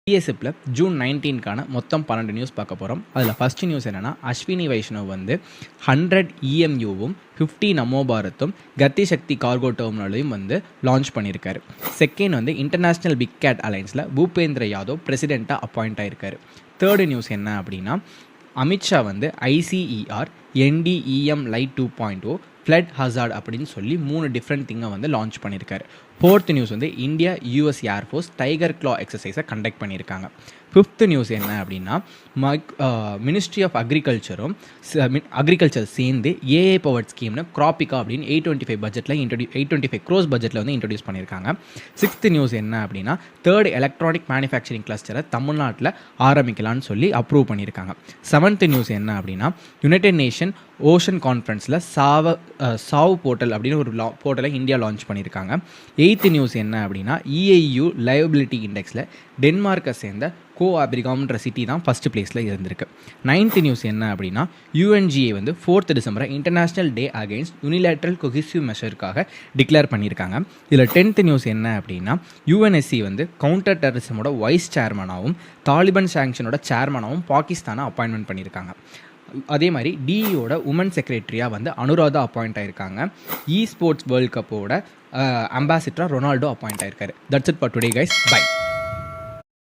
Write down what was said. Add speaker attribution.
Speaker 1: பிஎஸ்எஃப்ல June 19க்கான மொத்தம் 12 news பார்க்க போகிறோம். அதில் ஃபஸ்ட் நியூஸ் என்னென்னா, அஸ்வினி வைஷ்ணவ் வந்து 100 இஎம்யூவும் 50 நமோ பாரத்தும் கத்தி சக்தி கார்கோ டெர்மினலையும் வந்து லான்ச் பண்ணியிருக்காரு. செகண்ட் வந்து இன்டர்நேஷ்னல் பிக் கேட் அலைன்ஸில் பூபேந்திர யாதவ் பிரசிடெண்ட்டாக அப்பாயிண்ட் ஆகியிருக்காரு. தேர்டு நியூஸ் என்ன அப்படின்னா, அமித்ஷா வந்து ICER NDEM lite 2.0 flood hazard அப்படின்னு சொல்லி 3 டிஃப்ரெண்ட் திங்கை வந்து லான்ச் பண்ணியிருக்காரு. ஃபோர்த் நியூஸ் வந்து India US air force tiger claw எக்ஸசைஸை கண்டக்ட் பண்ணியிருக்காங்க. ஃபிஃப்த் நியூஸ் என்ன அப்படின்னா, மினிஸ்ட்ரி ஆஃப் அக்ரிகல்ச்சர் சேர்ந்து ஏஐ பவர்ட் ஸ்கீம்னு கிராப்பிகா அப்படின்னு 825 க்ரோஸ் பட்ஜெட்டில் வந்து இன்ட்ரடியூஸ் பண்ணியிருக்காங்க. சிக்ஸ்த் நியூஸ் என்ன அப்படின்னா, தேர்ட் எலக்ட்ரானிக் மேனுஃபேக்சரிங் கிளஸ்டரை தமிழ்நாட்டில் ஆரம்பிக்கலான்னு சொல்லி அப்ரூவ் பண்ணியிருக்காங்க. செவன்த் நியூஸ் என்ன அப்படின்னா, யுனைடெட் நேஷன் ஓஷன் கான்ஃபரன்ஸில் சாவ் போர்ட்டல் அப்படின்னு ஒரு போர்ட்டலை இந்தியா லான்ச் பண்ணியிருக்காங்க. எய்த் நியூஸ் என்ன அப்படின்னா, இஐயு லைவபிலிட்டி இண்டெக்ஸில் டென்மார்க்கை சேர்ந்த கோஆப்ரிகாம்ன்ற சிட்டி தான் ஃபஸ்ட்டு பிளேஸில் இருந்திருக்கு. நைன்த் நியூஸ் என்ன அப்படின்னா, யுஎன்ஜிஏ வந்து 4th டிசம்பரை international day against unilateral coercive மெஷருக்காக டிக்ளேர் பண்ணியிருக்காங்க. இதில் 10th நியூஸ் என்ன அப்படின்னா, யுஎன்எஸ்சி வந்து கவுண்டர் டெரரிசமோட வைஸ் சேர்மனாகவும் தாலிபான் சாங்ஷனோட சேர்மனாகவும் பாகிஸ்தானை அப்பாயின்மெண்ட் பண்ணியிருக்காங்க. அதே மாதிரி டிஇயோட உமன் செக்ரட்டரியாக வந்து அனுராதா அப்பாயிண்ட் ஆகியிருக்காங்க. ஸ்போர்ட்ஸ் வேர்ல்ட் கப்போட அம்பாசிடராக ரொனால்டோ அப்பாயிண்ட் ஆகியிருக்காரு. That's it for today guys. By.